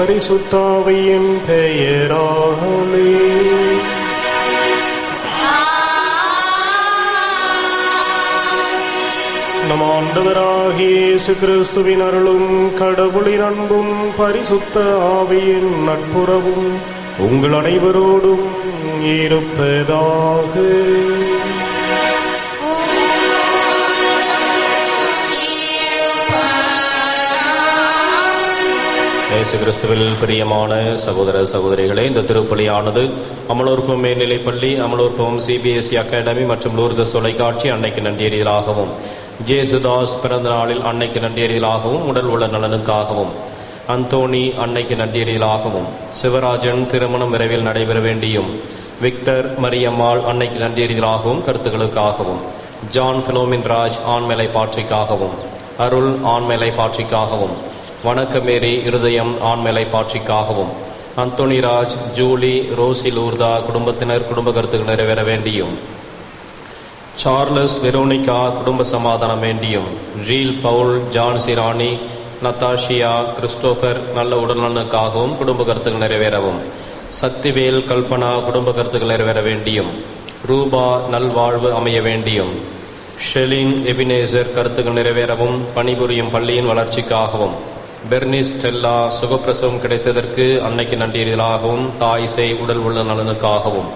பரிசுத்தாவியின் பெயராலே. நம் ஆண்டவராகிய இயேசு கிறிஸ்துவின் அருளும் கடவுளின் அன்பும் பரிசுத்த ஆவியின் நட்புறவும் உங்கள் அனைவரோடும் இருப்பதாக. இயேசு கிறிஸ்துவில் பிரியமான சகோதர சகோதரிகளே, இந்த திருப்பலியானது அமலோற்பம் மேல்நிலைப்பள்ளி, அமலோற்பம் CBSE அகாடமி மற்றும் லூர்தஸ் தொலைக்காட்சி அன்னைக்கு நன்றியறிதலாகவும், ஜேசுதாஸ் பிறந்த நாளில் அன்னைக்கு நன்றியறிதலாகவும், உடல் உள்ள நலனுக்காகவும், அந்தோணி அன்னைக்கு நன்றியறிதலாகவும், சிவராஜன் திருமணம் விரைவில் நடைபெற வேண்டியும், விக்டர் மரியம்மாள் அன்னைக்கு நன்றியறிதலாகவும் கருத்துக்களுக்காகவும், ஜான் பிலோமின் ராஜ் ஆண்மேலை பாட்சிக்காகவும், அருள் ஆண்மேலை பாட்சிக்காகவும், வணக்கமேரி இருதயம் ஆண்மேலை பாட்சிக்காகவும், அந்தோணிராஜ், ஜூலி, ரோசி லூர்தா குடும்பத்தினர் குடும்ப கருத்துக்கள் நிறைவேற வேண்டியும், சார்லஸ் வெரோனிகா குடும்ப சமாதானம் வேண்டியும், zeal Pavul, John Shirani, நத்தாஷியா, Christopher நல்ல உடல்நலனுக்காகவும் குடும்ப கருத்துக்கள் நிறைவேறவும், சக்திவேல் கல்பனா குடும்ப கருத்துக்கள் நிறைவேற வேண்டியும், ரூபா நல்வாழ்வு அமைய வேண்டியும், ஷெலின் எபினேசர் கருத்துக்கள் நிறைவேறவும், பணிபுரியும் பள்ளியின் வளர்ச்சிக்காகவும், பெர்னிஸ் ஸ்டெல்லா சுகப்பிரசவம் கிடைத்ததற்கு அன்னைக்கு நன்றியறிதலாகவும், தாய்சை உடல் உள்ள நலனுக்காகவும்,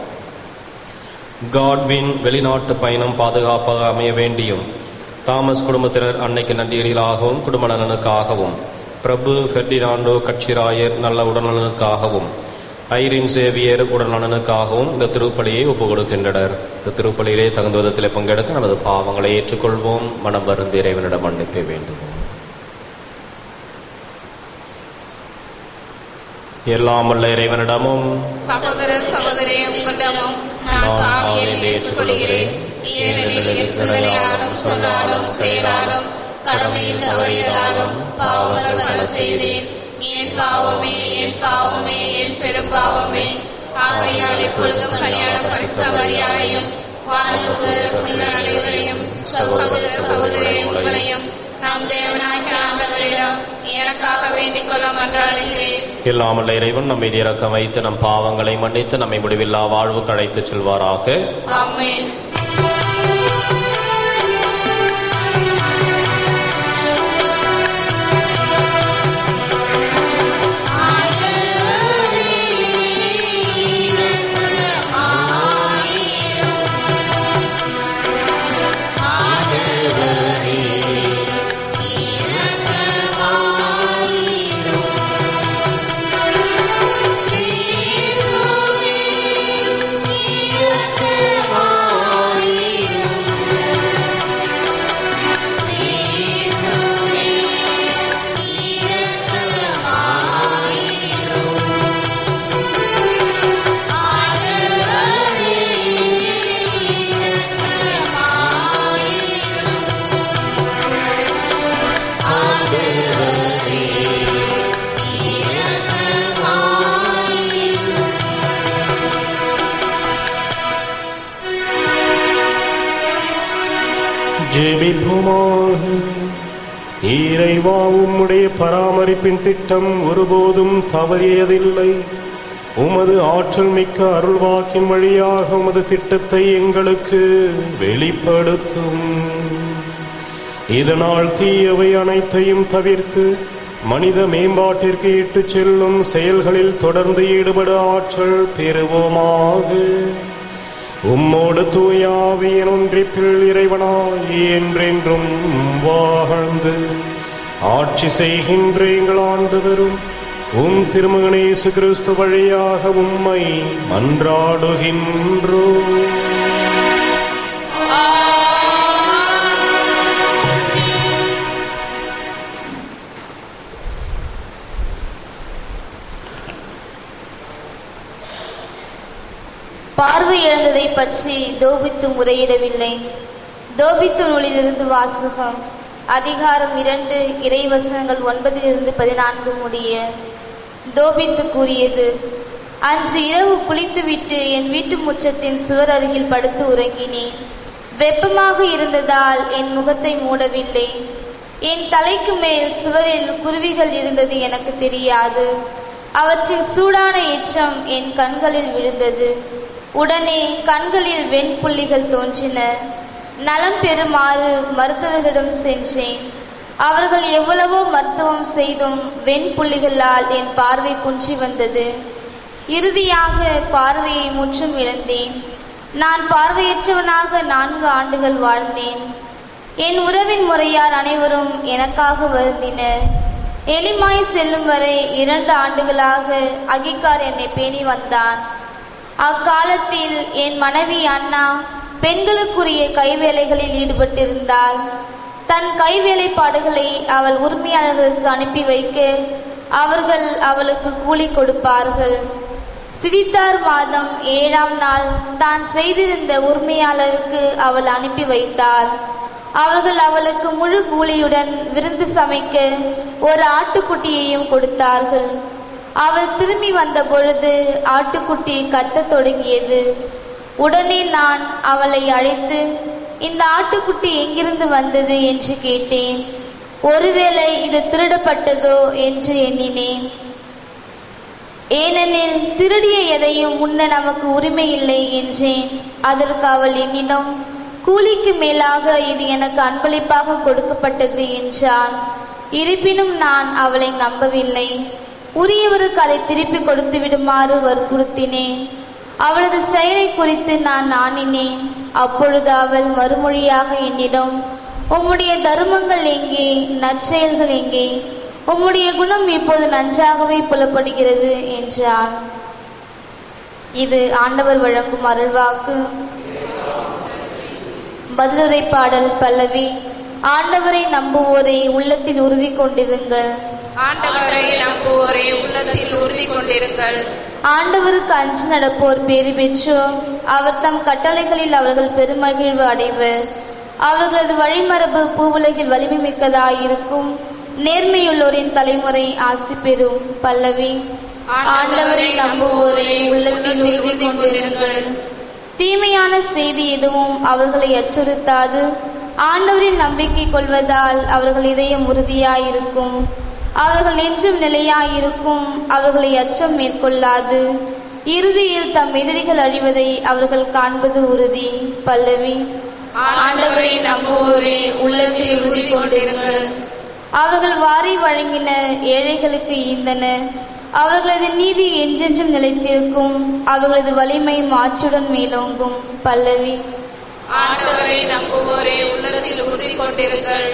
காட்வின் வெளிநாட்டு பயணம் பாதுகாப்பாக அமைய வேண்டியும், தாமஸ் குடும்பத்தினர் அன்னைக்கு நன்றியறிதலாகவும் குடும்ப நலனுக்காகவும், பிரபு ஃபெர்டினாண்டோ கட்சிராயர் நல்ல உடல்நலனுக்காகவும், ஐரின் சேவியர் உடல்நலனுக்காகவும் இந்த திருப்பலியை ஒப்புக் கொடுக்கின்றனர். இந்த திருப்பலியிலே தகுந்த விதத்தில் பங்கெடுக்க நமது பாவங்களை ஏற்றுக்கொள்வோம். மனம் வருந்தி இறைவனிடம் மன்னிப்பை வேண்டுவோம். எல்லாம் வல்ல இறைவனிடமும் சகோதர சகோதரிகளிடமும் நான் பாவியை ஏற்றுக்கொள்கிறேன். சொன்னாலும் செயலாலும் கடமையில் தவறியதாலும் பாவங்கள் பல செய்தேன். என் பாவமே, என் பாவமே, என் பெரும் பாவமே. ஆகையால் இப்பொழுதும் கல்யாண பரிசுத்த மரியாதையும் வானத்து அனைவரையும் சகோதர சகோதரிகளையும் நம் தேவனாகிய ஆண்டவரிடம் எனக்காக வேண்டிக் கொள்ள மன்றாடுகிறேன். இல்லாமல் இறைவன் நம்மை இறக்கம் வைத்து நம் பாவங்களை மன்னித்து நம்மை முடிவில்லா வாழ்வுக்கு அழைத்து செல்வாராக. ஆமென். ஜெபிப்போமாக. இறைவா, உம்முடைய பராமரிப்பின் திட்டம் ஒருபோதும் தவறியதில்லை. உமது ஆற்றல் மிக்க அருள்வாக்கின் வழியாக உமது திட்டத்தை எங்களுக்கு வெளிப்படுத்தும். இதனால் தீயவை அனைத்தையும் தவிர்த்து மனித மேம்பாட்டிற்கு இட்டுச் செல்லும் செயல்களில் தொடர்ந்து ஈடுபட ஆற்றல் பெறுவோமாக. உம்மோடு தூய ஆவியின் ஒன்றிப்பில் இறைவனாய் என்றென்றும் வாழ்ந்து ஆட்சி செய்கின்ற எங்கள் ஆண்டவரும் உம் திருமகன் இயேசு கிறிஸ்து வழியாக உம்மை மன்றாடுகின்றோம். பார்வை இழந்ததை பற்றி தோபித்து முறையிடவில்லை. தோபித்து நூலிலிருந்து வாசகம். அதிகாரம் 2, இறைவசனங்கள் 9-14 முடிய. தோபித்து கூறியது: அன்று இரவு குளித்துவிட்டு என் வீட்டு முற்றத்தின் சுவர் அருகில் படுத்து உறங்கினேன். வெப்பமாக இருந்ததால் என் முகத்தை மூடவில்லை. என் தலைக்கு மேல் சுவரில் குருவிகள் இருந்தது எனக்கு தெரியாது. அவற்றின் சூடான எச்சம் என் கண்களில் விழுந்தது. உடனே கண்களில் வெண்புள்ளிகள் தோன்றின. நலம் பெறுமாறு மருத்துவர்களிடம் சென்றேன். அவர்கள் எவ்வளவோ மருத்துவம் செய்தும் வெண்புள்ளிகளால் என் பார்வை குன்றி வந்தது. இறுதியாக பார்வையை முற்றும் இழந்தேன். நான் பார்வையற்றவனாக 4 ஆண்டுகள் வாழ்ந்தேன். என் உறவின் முறையார் அனைவரும் எனக்காக வருந்தினர். எலிமாய் செல்லும் வரை 2 ஆண்டுகளாக அகிகார் என்னை பேணி வந்தான். அக்காலத்தில் என் மனைவி அண்ணா பெண்களுக்குரிய கைவேலைகளில் ஈடுபட்டிருந்தாள். தன் கைவேலைப்பாடுகளை அவள் உரிமையாளர்களுக்கு அனுப்பி வைக்க அவர்கள் அவளுக்கு கூலி கொடுப்பார்கள். சிரித்தார் மாதம் 7ஆம் நாள் தான் செய்திருந்த உரிமையாளருக்கு அவள் அனுப்பி வைத்தாள். அவர்கள் அவளுக்கு முழு கூலியுடன் விருந்து சமைக்க ஒரு ஆட்டுக்குட்டியையும் கொடுத்தார்கள். அவள் திரும்பி வந்த பொழுது ஆட்டுக்குட்டி கத்தத் தொடங்கியது. உடனே நான் அவளை அழைத்து, இந்த ஆட்டுக்குட்டி எங்கிருந்து வந்தது என்று கேட்டேன். ஒருவேளை இது திருடப்பட்டதோ என்று எண்ணினேன். ஏனெனில் திருடிய எதையும் உண்ண நமக்கு உரிமை இல்லை என்றேன். அதற்கு அவள் என்னிடம், கூலிக்கு மேலாக இது எனக்கு அன்பளிப்பாக கொடுக்கப்பட்டது என்றாள். இருப்பினும் நான் அவளை நம்பவில்லை. உரியவருக்கு அதை திருப்பி கொடுத்து விடுமாறு வற்புறுத்தினேன். அவளது செயலை குறித்து நான் நாணினேன். அப்பொழுது அவள் மறுமொழியாக என்னிடம், உம்முடைய தர்மங்கள் எங்கே, நற்செயல்கள் எங்கே? உம்முடைய குணம் இப்போது நன்றாகவே புலப்படுகிறது என்றாள். இது ஆண்டவர் வழங்கும் அருள்வாக்கு. பதிலுரை பாடல் பல்லவி. ஆண்டவரை நம்புவோரை உள்ளத்தில் உறுதி கொண்டிருங்கள். ஆண்டவரை நம்புவோரை உள்ளத்தில் உறுதி கொண்டிருங்கள். ஆண்டவருக்கு அஞ்சு நடப்போர் பேறு பெற்றோர். அவர் தம் கட்டளைகளில் அவர்கள் பெருமகிழ்வு அடைவர். அவர்களது வழிமரபு பூவுலகில் வலிமை மிக்கதாயிருக்கும். நேர்மையுள்ளோரின் தலைமுறை ஆசி பெறும். பல்லவி. ஆண்டவரை நம்புவோரை உள்ளத்தில் உறுதி கொண்டிருங்கள். தீமையான செய்தி எதுவும் அவர்களை அச்சுறுத்தாது. ஆண்டவரின் நம்பிக்கை கொள்வதால் அவர்கள் இதயம் உறுதியாயிருக்கும். அவர்கள் நெஞ்சும் நிலையாயிருக்கும். அவர்களை அச்சம் மேற்கொள்ளாது. இறுதியில் தம் எதிரிகள் அழிவதை அவர்கள் காண்பது உறுதி. பல்லவி. ஆண்டவரை நம்புவோரே உள்ளத்தில் உறுதி கொண்டிருங்கள். அவர்கள் வாரி வழங்கின, ஏழைகளுக்கு ஈந்தன. அவர்களது நீதி என்றென்றும் நிலைத்திருக்கும். அவர்களது வலிமை மாற்றுடன் மேலோங்கும். பல்லவி. ஆண்டவரை நம்புவோரே உள்ளத்தில் உறுதி கொண்டிருங்கள்.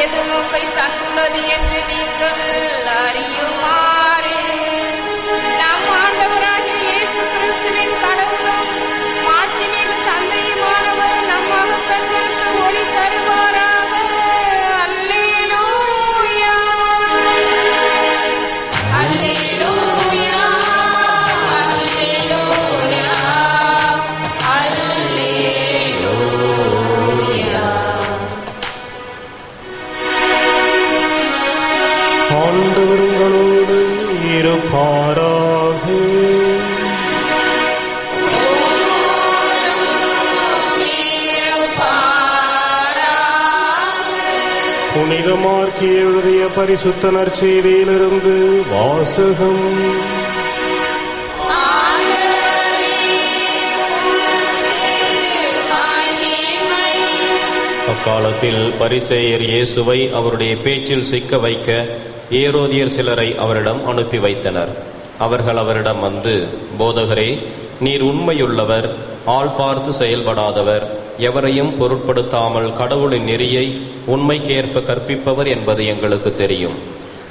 எதிர்நோக்கை தந்துள்ளது என்று நீங்கள் அறியுமாறு நம் ஆண்டவராகிய இயேசு கிறிஸ்துவின் கடவுளும் மாட்சிமிகு தந்தையுமானவர் நம் மகக்கண்களுக்கு ஒளி தருவாராக. அல்லேலூயா அல்லேலூயா அல்லேலூயா அல்லேலூயா. ஆண்டவர் உங்களோடு இருப்பாராக. புனித மார்க்கு எழுதிய பரிசுத்த நற்செய்தியிலிருந்து வாசகம். அக்காலத்தில் பரிசேயர் இயேசுவை அவருடைய பேச்சில் சிக்க வைக்க ஏரோதியர் சிலரை அவரிடம் அனுப்பி வைத்தனர். அவர்கள் அவரிடம் வந்து, போதகரே, நீர் உண்மையுள்ளவர், ஆள் பார்த்து செயல்படாதவர், எவரையும் பொருட்படுத்தாமல் கடவுளின் நெறியை உண்மைக்கேற்ப கற்பிப்பவர் என்பது எங்களுக்கு தெரியும்.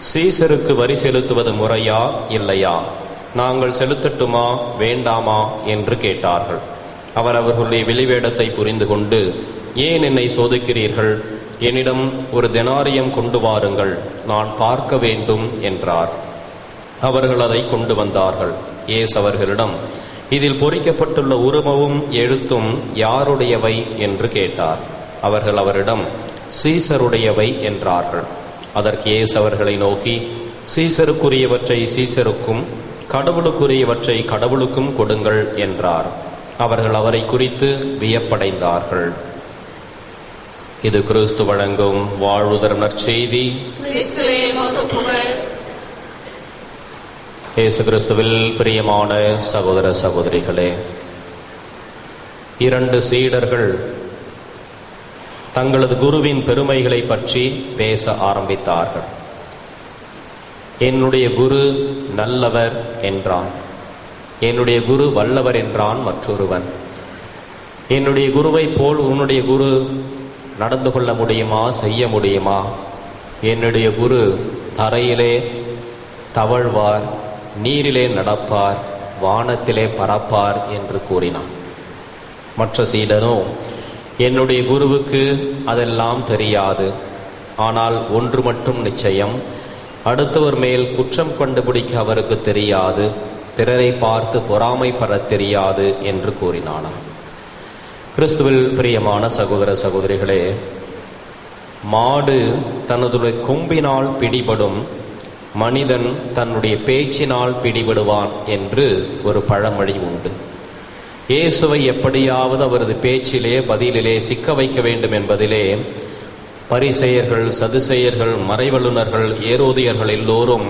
சீசருக்கு வரி செலுத்துவது முறையா இல்லையா? நாங்கள் செலுத்தட்டுமா வேண்டாமா என்று கேட்டார்கள். அவர் அவர்களுடைய வெளிவேடத்தை புரிந்து கொண்டு, ஏன் என்னை சோதிக்கிறீர்கள்? என்னிடம் ஒரு தெனாரியம் கொண்டு வாருங்கள், நான் பார்க்க வேண்டும் என்றார். அவர்கள் அதை கொண்டு வந்தார்கள். இயேசு அவர்களிடம், இதில் பொறிக்கப்பட்டுள்ள உருவமும் எழுத்தும் யாருடையவை என்று கேட்டார். அவர்கள் அவரிடம், சீசருடையவை என்றார்கள். அதற்கு இயேசு அவர்களை நோக்கி, சீசருக்குரியவற்றை சீசருக்கும் கடவுளுக்குரியவற்றை கடவுளுக்கும் கொடுங்கள் என்றார். அவர்கள் அவரை குறித்து வியப்படைந்தார்கள். இது கிறிஸ்து வழங்கும் வாழ்வுதர் நற்செய்தி. இயேசு கிறிஸ்துவில் பிரியமான சகோதர சகோதரிகளே, 2 சீடர்கள் தங்களது குருவின் பெருமைகளை பற்றி பேச ஆரம்பித்தார்கள். என்னுடைய குரு நல்லவர் என்றான். என்னுடைய குரு வல்லவர் என்றான் மற்றொருவன். என்னுடைய குருவை போல் உன்னுடைய குரு நடந்து கொள்ள முடியுமா, செய்ய முடியுமா? என்னுடைய குரு தரையிலே தவழ்வார், நீரிலே நடப்பார், வானத்திலே பறப்பார் என்று கூறினான். மற்ற சீடனோ, என்னுடைய குருவுக்கு அதெல்லாம் தெரியாது. ஆனால் ஒன்று மட்டும் நிச்சயம், அடுத்தவர் மேல் குற்றம் கண்டுபிடிக்க அவருக்கு தெரியாது, பிறரை பார்த்து பொறாமைப்பட தெரியாது என்று கூறினானாம். கிறிஸ்துவில் பிரியமான சகோதர சகோதரிகளே, மாடு தனதுடைய கொம்பினால் பிடிபடும், மனிதன் தன்னுடைய பேச்சினால் பிடிபடுவான் என்று ஒரு பழமொழி உண்டு. இயேசுவை எப்படியாவது அவரது பேச்சிலே பதிலிலே சிக்க வைக்க வேண்டும் என்பதிலே பரிசேயர்கள், சதுசேயர்கள், மறைவல்லுனர்கள், ஏரோதியர்கள் எல்லோரும்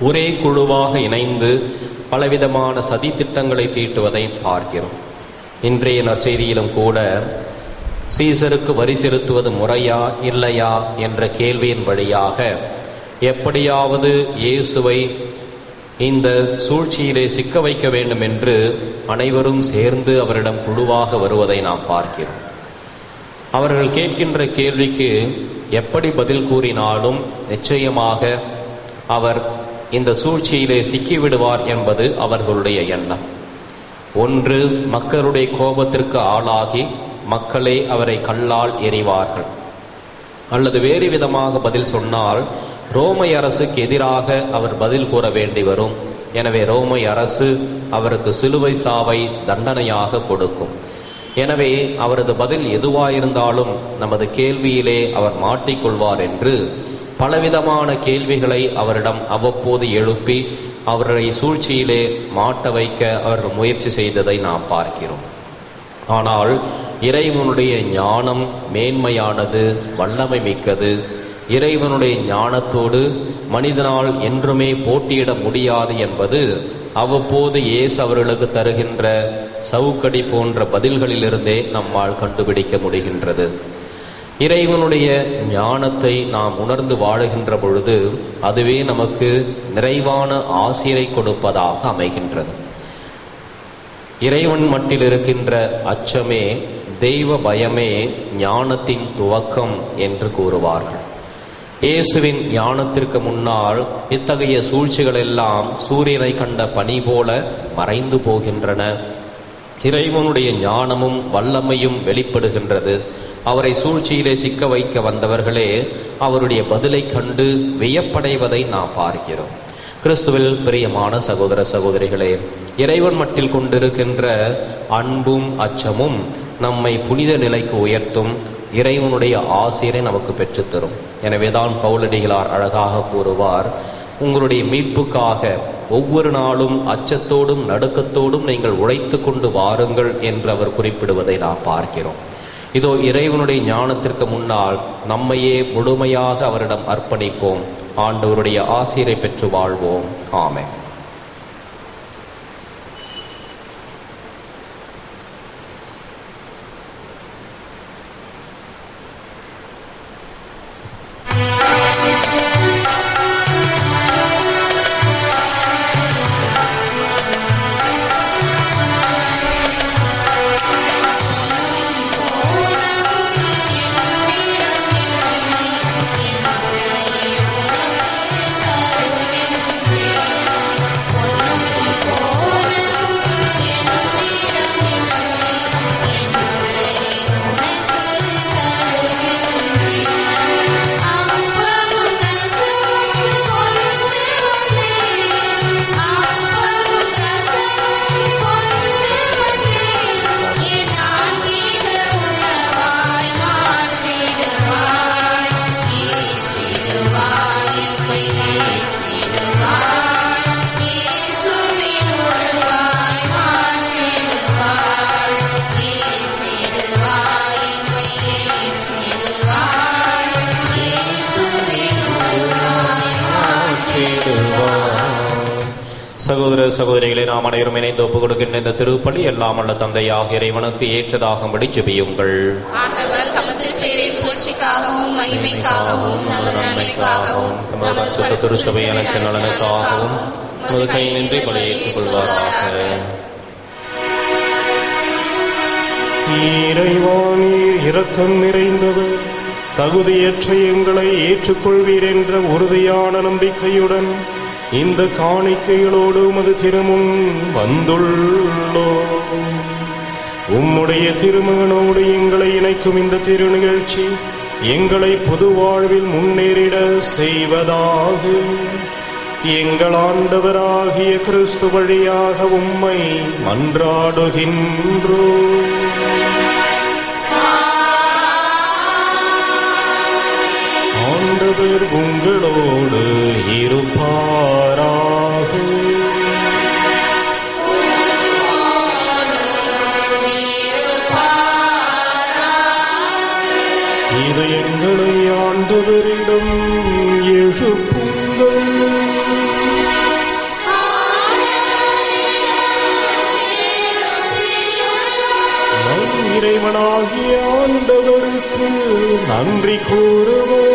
ஒரே குழுவாக இணைந்து பலவிதமான சதி திட்டங்களை தீட்டுவதை பார்க்கிறோம். இன்றைய நற்செய்தியிலும் கூட சீசருக்கு வரி செலுத்துவது முறையா இல்லையா என்ற கேள்வியின் வழியாக எப்படியாவது இயேசுவை இந்த சூழ்ச்சியிலே சிக்க வைக்க வேண்டும் என்று அனைவரும் சேர்ந்து அவரிடம் குழுவாக வருவதை நாம் பார்க்கிறோம். அவர்கள் கேட்கின்ற கேள்விக்கு எப்படி பதில் கூறினாலும் நிச்சயமாக அவர் இந்த சூழ்ச்சியிலே சிக்கிவிடுவார் என்பது அவர்களுடைய எண்ணம். ஒன்று, மக்களுடைய கோபத்திற்கு ஆளாகி மக்களே அவரை கல்லால் எறிவார்கள், அல்லது வேறு விதமாக பதில் சொன்னால் ரோமை அரசுக்கு எதிராக அவர் பதில் கூற வேண்டி வரும். எனவே ரோமை அரசு அவருக்கு சிலுவை சாவை தண்டனையாக கொடுக்கும். எனவே அவரது பதில் எதுவாயிருந்தாலும் நமது கேள்வியிலே அவர் மாட்டிக்கொள்வார் என்று பலவிதமான கேள்விகளை அவரிடம் அவ்வப்போது எழுப்பி அவரை சூழ்ச்சியிலே மாட்ட வைக்க அவர்கள் முயற்சி செய்ததை நாம் பார்க்கிறோம். ஆனால் இறைவனுடைய ஞானம் மேன்மையானது, வல்லமை மிக்கது. இறைவனுடைய ஞானத்தோடு மனிதனால் என்றுமே போட்டியிட முடியாது என்பது அவ்வப்போது இயேசு அவர்களுக்கு தருகின்ற சவுக்கடி போன்ற பதில்களிலிருந்தே நம்மால் கண்டுபிடிக்க முடிகின்றது. இறைவனுடைய ஞானத்தை நாம் உணர்ந்து வாழுகின்ற பொழுது அதுவே நமக்கு நிறைவான ஆசிரை கொடுப்பதாக அமைகின்றது. இறைவன் மட்டில் இருக்கின்ற அச்சமே, தெய்வ பயமே ஞானத்தின் துவக்கம் என்று கூறுவார்கள். இயேசுவின் ஞானத்திற்கு முன்னால் இத்தகைய சூழ்ச்சிகள் எல்லாம் சூரியனை கண்ட பனி போல மறைந்து போகின்றன. இறைவனுடைய ஞானமும் வல்லமையும் வெளிப்படுகின்றது. அவரை சூழ்ச்சியிலே சிக்க வைக்க வந்தவர்களே அவருடைய பதிலை கண்டு வியப்படைவதை நாம் பார்க்கிறோம். கிறிஸ்துவில் பிரியமான சகோதர சகோதரிகளே, இறைவன் மட்டில் கொண்டிருக்கின்ற அன்பும் அச்சமும் நம்மை புனித நிலைக்கு உயர்த்தும். இறைவனுடைய ஆசிரை நமக்கு பெற்றுத்தரும். எனவேதான் பவுலடிகளார் அழகாக கூறுவார், உங்களுடைய மீட்புக்காக ஒவ்வொரு நாளும் அச்சத்தோடும் நடுக்கத்தோடும் நீங்கள் உழைத்து கொண்டு வாருங்கள் என்று அவர் குறிப்பிடுவதை நாம் பார்க்கிறோம். இதோ இறைவனுடைய ஞானத்திற்கு முன்னால் நம்மையே முழுமையாக அவரிடம் அர்ப்பணிப்போம். ஆண்டவருடைய ஆசிரை பெற்று வாழ்வோம். ஆமென். Amen. சகோதர சகோதரிகளை நாம் அனைவரும் இணைந்து ஒப்புக் கொடுக்கின்ற இந்த திருப்பலி எல்லாம் அல்ல தந்தையாக இறைவனுக்கு ஏற்றதாகும்படி ஜெபியுங்கள். ஆண்டவர் தமது பேரின் புகழ்ச்சிக்காகவும் மகிமைக்காகவும் நமது நன்மைக்காகவும் நமது சுத்த திருச்சபை எனக்கு நலனுக்காகவும் நமது கை நின்று பலியேற்றுக் கொள்வாராக. இறைவானீர் இரக்கம் நிறைந்தவர், தகுதியற்ற எங்களை ஏற்றுக்கொள்வீர் என்ற உறுதியான நம்பிக்கையுடன் இந்த காணிக்கைகளோடு உமது திருமுன் வந்துள்ளோம். உம்முடைய திருமகனோடு எங்களை இணைக்கும் இந்த திரு நிகழ்ச்சி எங்களை பொது வாழ்வில் முன்னேறிட செய்வதாக எங்கள் ஆண்டவராகிய கிறிஸ்து வழியாக உம்மை மன்றாடுகின்றோம். ஆண்டவர் உங்களோடு இருப்பாராக. இதயங்களை ஆண்டவரிடம் எழுப்புங்கள். நம் இறைவனாகிய ஆண்டவருக்கு நன்றி கூறுவோம்.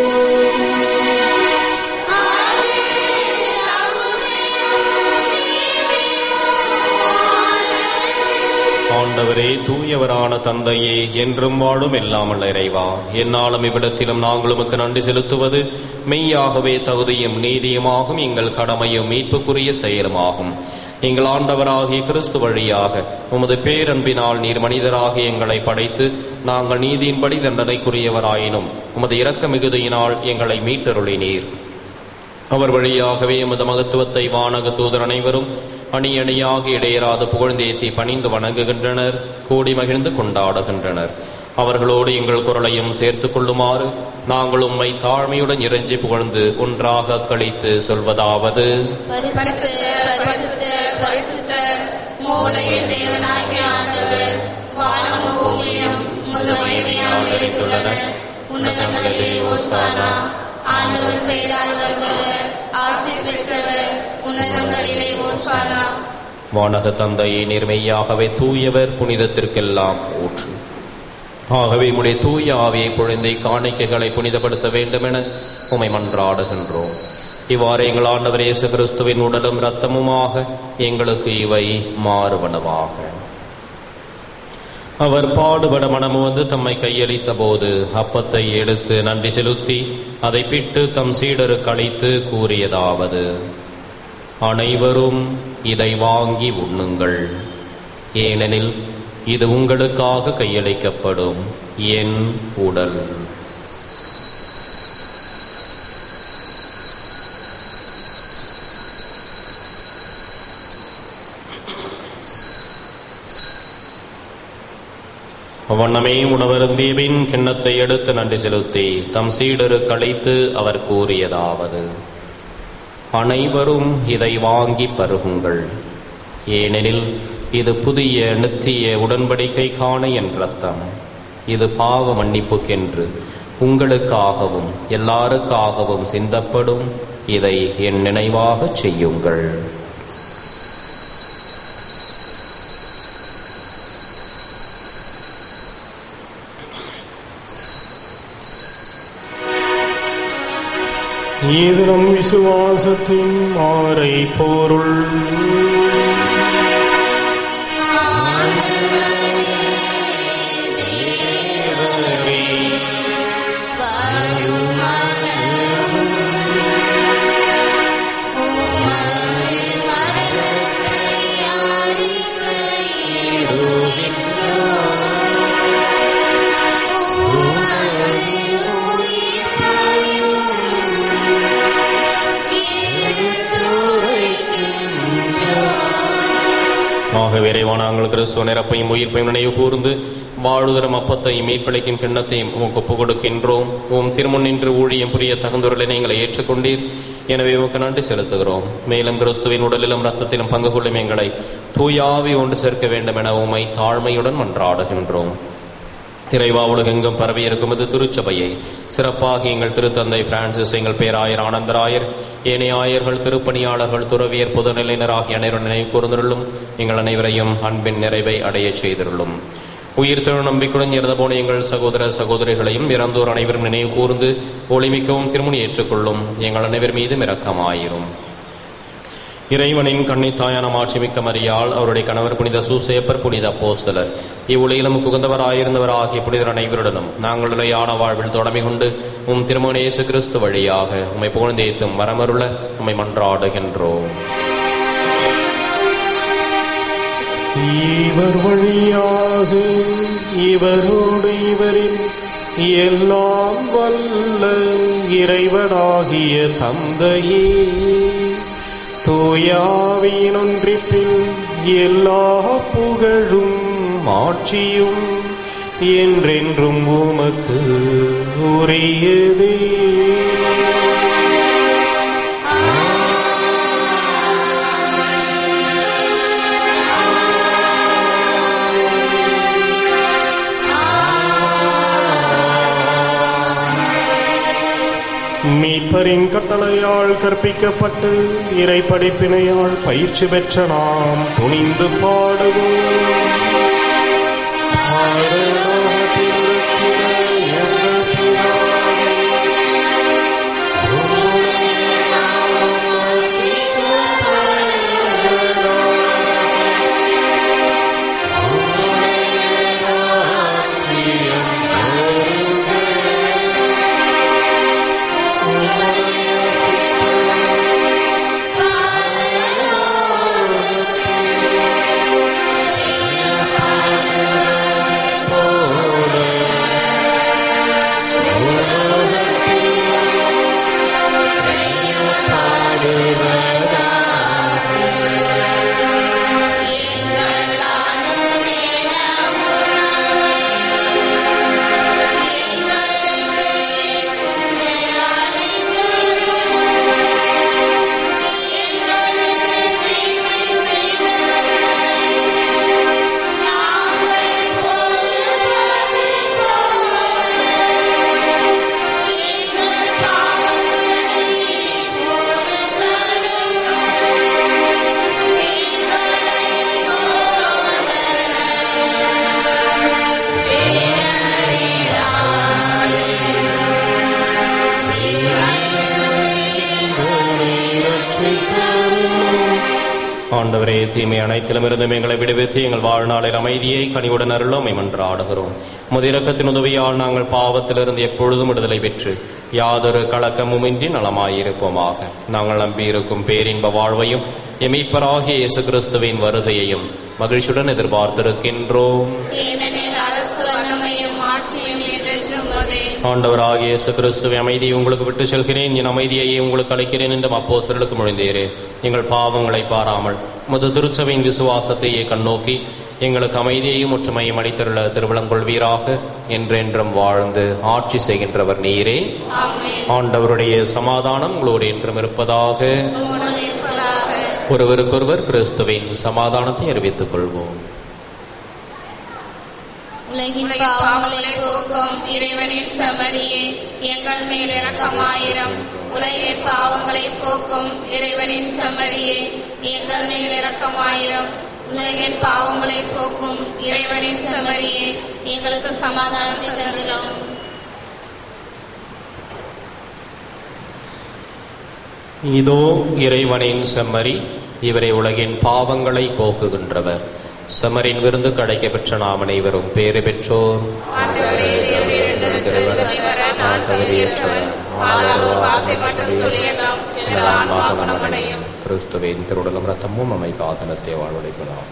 ஆண்டவரே, தூயவரான தந்தையே, என்றும் வாழும் எல்லாமல்ல இறைவா, என்னாலும் இவ்விடத்திலும் நாங்கள் உமக்கு நன்றி செலுத்துவது மெய்யாகவே தகுதியும் நீதியுமாகும், எங்கள் கடமையும் மீட்புக்குரிய செயலுமாகும். எங்கள் ஆண்டவராகிய கிறிஸ்து வழியாக உமது பேரன்பினால் நீர் மனிதராக எங்களை படைத்து நாங்கள் நீதியின்படி தண்டனைக்குரியவராயினும் உமது இரக்க மிகுதியினால் எங்களை மீட்டருளினீர். அவர் வழியாகவே எமது மகத்துவத்தை வானக தூதர் அனைவரும் அணி அணியாக இடையராது புகழ்ந்தேத்தி பணிந்து வணங்குகின்றனர், கூடி மகிழ்ந்து கொண்டாடுகின்றனர். அவர்களோடு எங்கள் குரலையும் சேர்த்து கொள்ளுமாறு நாங்கள் உம்மை தாழ்மையுடன் இறைஞ்சி புகழ்ந்து ஒன்றாக கழித்து சொல்வதாவது: ஆண்டவர் பெயரால் வருபவர் ஆசி பெற்றவர், உன்னதங்களிலே ஓசானா. வானக தந்தையை நேர்மையாகவே தூயவர், புனிதத்திற்கெல்லாம் ஊற்று. ஆகவே உம்முடைய தூய ஆவியை பொழிந்தை காணிக்கைகளை புனிதப்படுத்த வேண்டும் என உம்மை மன்றாடுகின்றோம். இவ்வாறு எங்கள் ஆண்டவர் இயேசு கிறிஸ்துவின் உடலும் இரத்தமுமாக எங்களுக்கு இவை மாறுவனவாக. அவர் பாடுபட மனமு வந்து தம்மை கையளித்த போது அப்பத்தை எடுத்து நன்றி செலுத்தி அதை பிட்டு தம் சீடருக்கு அளித்து கூறியதாவது: அனைவரும் இதை வாங்கி உண்ணுங்கள், ஏனெனில் இது உங்களுக்காக கையளிக்கப்படும் என் உடல். வண்ணமே உணவருந்தியபின் கிண்ணத்தை எடுத்து நன்றி செலுத்தி தம் சீடருக்கு அளித்து அவர் கூறியதாவது: அனைவரும் இதை வாங்கி பருகுங்கள், ஏனெனில் இது புதிய நித்திய உடன்படிக்கைக்கான என் இரத்தம். இது பாவ மன்னிப்புக்கென்று உங்களுக்காகவும் எல்லாருக்காகவும் சிந்தப்படும். இதை என் நினைவாக செய்யுங்கள். இது நம் விசுவாசத்தின் மாறை பொருள். விரைவான நாங்கள் கிறிஸ்துவ நிரப்பையும் உயிர்ப்பையும் நினைவு கூர்ந்து வாழுதரும் அப்பத்தையும் மீட்பளிக்கும் கிண்ணத்தையும் உமக்கு ஒப்புக் கொடுக்கின்றோம். உம் திருமுன் நின்று ஊழியம் புரிய தகுந்தவர்களை நீங்கள் ஏற்றுக்கொண்டீர். எனவே உமக்கு நன்றி செலுத்துகிறோம். மேலும் கிறிஸ்துவின் உடலிலும் இரத்தத்திலும் பங்கு கொள்ளும் எங்களை தூயாவி ஒன்று சேர்க்க வேண்டும் என உம்மை தாழ்மையுடன் மன்றாடுகின்றோம். இறைவா, உலகெங்கும் பரவி இருக்கும் இது திருச்சபையை சிறப்பாக எங்கள் திருத்தந்தை பிரான்சிஸ், எங்கள் பேராயர் ஆனந்தராயர், ஏனைய ஆயர்கள், திருப்பணியாளர்கள், துறவியர், பொதுநிலையினர் ஆகிய அனைவரும் நினைவு கூர்ந்தருளும். எங்கள் அனைவரையும் அன்பின் நிறைவை அடைய செய்திருளும். உயிர் திரு நம்பிக்கையுடன் இறந்து போன எங்கள் சகோதர சகோதரிகளையும் இறந்தோர் அனைவரும் நினைவு கூர்ந்து ஒளிமிக்கவும் திருமணி ஏற்றுக்கொள்ளும். எங்கள் அனைவர் மீதும் இரக்கமாயிரும். இறைவனின் கன்னித்தாயான மாட்சிமிக்க மரியாள், அவருடைய கணவர் புனித சூசேப்பர், புனித அப்போஸ்தலர், இவ்வுலகிலும் உகந்தவராயிருந்தவர் ஆகிய புனிதர் அனைவருடனும் நாங்கள் நிலையான வாழ்வில் தொடமை கொண்டு உம் திருமகன் இயேசு கிறிஸ்து வழியாக உம்மை புகழ்ந்தேத்தும் வரமருள உம்மை மன்றாடுகின்றோம். இவர் வழியாக இவரோடு இவரில் எல்லாம் வல்ல இறைவனாகிய தந்தையே, தூயாவியின் ஒன்றிப்பில் எல்லா புகழும் ஆட்சியும் என்றென்றும் உமக்கு உரியதே. மீட்பரின் கட்டளையால் கற்பிக்கப்பட்டு இறை படிப்பினையால் பயிற்சி பெற்ற நாம் துணிந்து பாடுவோம். ஆண்டவரே, தீமை அனைத்திலும் இருந்தும் எங்களை விடுவித்து எங்கள் வாழ்நாளில் அமைதியை கனிவுடன் அருளும் மன்றாடுகிறோம். முதிரக்கத்தின் உதவியால் நாங்கள் பாவத்திலிருந்து எப்பொழுதும் விடுதலை பெற்று யாதொரு கலக்கமுமின்றி நலமாயிருப்போமாக. நாங்கள் நம்பியிருக்கும் பேரின்ப வாழ்வையும் எமீட்பராகிய இயேசு கிறிஸ்துவின் வருகையையும் மகிழ்ச்சியுடன் எதிர்பார்த்திருக்கின்றோம். ஆண்டவராகிய இயேசு கிறிஸ்துவை அமைதியை உங்களுக்கு விட்டு செல்கிறேன், என் அமைதியையே உங்களுக்கு அளிக்கிறேன் என்று அப்போஸ்தலருக்கு மொழிந்தீரே. எங்கள் பாவங்களை பாராமல் உமது திருச்சபையின் விசுவாசத்தையே கண்ணோக்கி எங்களுக்கு அமைதியையும் ஒற்றுமையும் அளித்தருள திருவிழம் கொள்வீராக. என்றென்றும் வாழ்ந்து ஆட்சி செய்கின்றவர் நீரே. ஆண்டவருடைய சமாதானம் உங்களோடு என்றும் இருப்பதாக. ஒருவருக்கொருவர் கிறிஸ்துவின் சமாதானத்தை அறிவித்துக் கொள்வோம். உலகின் பாவங்களை போக்கும் இறைவனின் செம்மறியே, எங்கள் மேல் இரக்கமாயிரம். உலகின் பாவங்களை போக்கும் இறைவனின் செம்மறியே, எங்கள் மேல் இரக்கமாயிரம். உலகின் பாவங்களை போக்கும் இறைவனின் செம்மறியே, எங்களுக்கு சமாதானத்தை தந்திரணும். இதோ இறைவனின் செம்மறி, இவரை உலகின் பாவங்களை போக்குகின்றவர். செம்மறின் விருந்து கிடைக்க பெற்ற நாம் அனைவரும் பேறு பெற்றோர். கிறிஸ்துவின் திருவுடலும் ரத்தமும் நம்மை காதனத்தை வாழ்வடைப்பதாம்.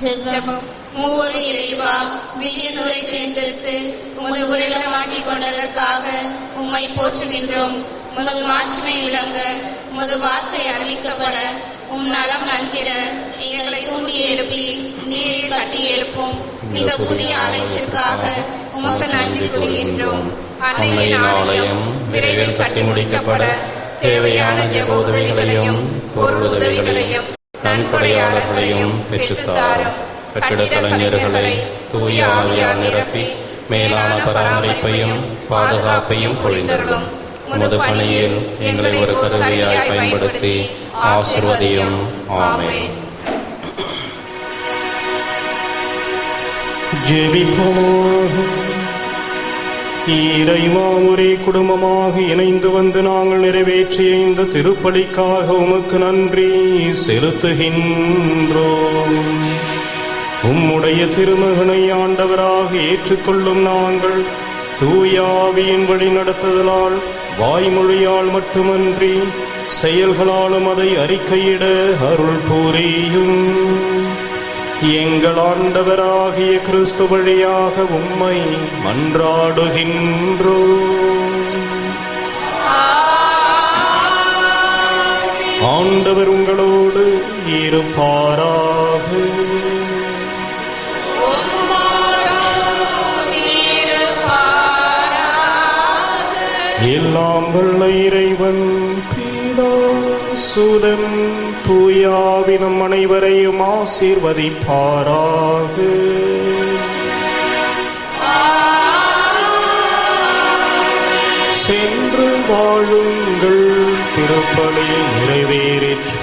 ஜெபம். மூவரு இறைவா, விரியனுரை தேர்ந்தெடுத்து உமது உறைவிடமாக்கிக் கொண்டதற்காக உம்மை போற்றுகின்றோம். உமது மாட்சிமை விளங்க, உமது வார்த்தை அறிவிக்கப்பட, நலம் நன்கிட எங்களை தூண்டி எழுப்பி நீரை கட்டி எழுப்பும் மிக புதிய ஆலயத்திற்காக உமக்கு நன்றி கூறுகின்றோம். அன்னையின் ஆலயம் விரைவில் கட்டி முடிக்கப்பட தேவையான ஜெபோதவிகளையும் பொருளுதவிகளையும் நன்கொடையாளர்களையும் பெற்றுத்தாரும். கட்டிட கலைஞர்களை தூய ஆவியால் நிரப்பி மேலான பராமரிப்பையும் பாதுகாப்பையும் பொழிந்தருளும். உமது பணியில் எங்களை ஒரு கருவியாய் பயன்படுத்தி ஆசீர்வதியும். ஆமென். ஜெபிப்போமாக. இறைவா, ஒரே குடும்பமாக இணைந்து வந்து நாங்கள் நிறைவேற்றிய இந்த திருப்பலிக்காக உமக்கு நன்றி செலுத்துகின்றோம். உம்முடைய திருமகனை ஆண்டவராக ஏற்றுக்கொள்ளும் நாங்கள் தூயாவியின் வழி நடத்துதலால் வாய்மொழியால் மட்டுமன்றி செயல்களாலும் அதை அறிக்கையிட அருள் புரியும். எங்கள் ஆண்டவராகிய கிறிஸ்து வழியாக உம்மை மன்றாடுகின்றோம். ஆண்டவர் உங்களோடு இருப்பாராக. எல்லாம் வல்ல இறைவன் பிதா சுதன் தூயாவினம் அனைவரையும் ஆசீர்வதிப்பாராக. சென்று வாழுங்கள், திருப்பலி நிறைவேறிற்று.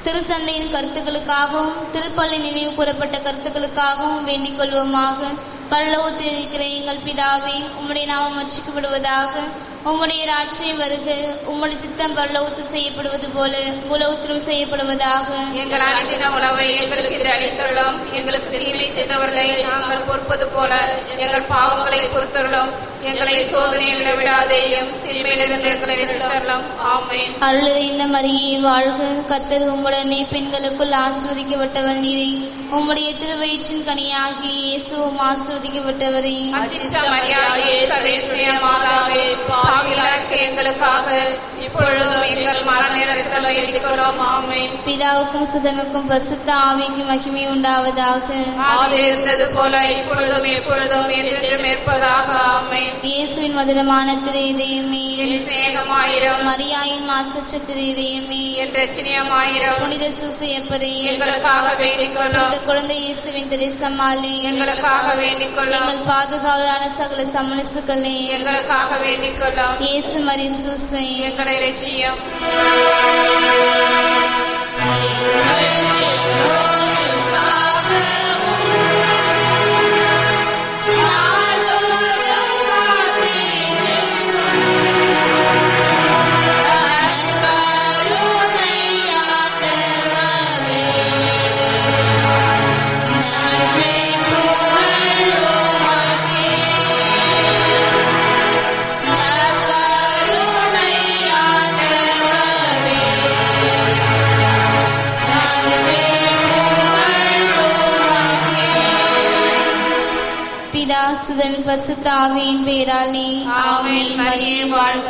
திருத்தந்தையின் கருத்துக்களுக்காகவும் திருப்பலி நினைவு கூறப்பட்ட கருத்துக்களுக்காகவும் வேண்டிக் கொள்வோமாக. பரலோகத்தில் இருக்கிற எங்கள் பிதாவே, உம்முடைய நாமம் அர்ச்சிக்கப்படுவதாக. உம்முடைய ராஜ்யம் வருக. உம்முடைய சித்தம் பரலோகத்தில் செய்யப்படுவது போல பூலோகத்திலும் செய்யப்படுவதாக. எங்கள் அனுதின உணவை எங்களுக்கு அளித்துள்ளோம். எங்களுக்கு தீமை செய்தவர்களை நாங்கள் பொறுப்பது போல எங்கள் பாவங்களை பொறுத்தருளும். எங்களை சோதனையில் விடாதேயும், தீமையிலிருந்து எங்களை ரட்சித்தருளும். ஆமென். அருளிந்த மரியே வாழ்க. கர்த்தர் உம்முடனே பெண்களுக்குள் ஆசீர்வதிக்கப்பட்டவள் நீரே. உம்முடைய திருவயிற்றின் கனியாகிய இயேசுவும் ஆசீர்வதிக்கப்பட்டவரே. அச்சிஷ்ட மரியாயே, சர்வேஸ்வரிய மாதாவே, பாவிகளாக எங்களுக்காக இப்பொழுதும் எங்கள் மரண நேரத்தில் வேண்டிக் கொள்ளும். ஆமென். பிதாவுக்கும் சுதனுக்கும் பரிசுத்த ஆவிக்கும் மகிமை உண்டாவதாக. ஆதியில் இருந்தது போல இப்பொழுதும் எப்பொழுதும் என்றென்றும் இருப்பதாக. ஆமென். இயேசுவின் மதுரமான திரு இதயமே, என் சிநேகமாயிரும். மரியாயின் மாசச்சத்திர இதயமே என் இரட்சணியமாயிரும். புனித சூசையப்பரே எங்களுக்காக வேண்டிக் கொள்ளும். புனித குழந்தை இயேசுவின் திரைசம்மாளே எங்களுக்காக வேண்டிக் கொள்ளும். எங்கள் பாதுகாவலான சகல சமணசுக்களே எங்களுக்காக வேண்டிக் கொள்ளும். இயேசு மரி சூசை எங்களை இரட்சியும். பிதா சுதன் பரிசுத்த ஆவியின் பேராலே ஆமென். மரியே வாழ்க.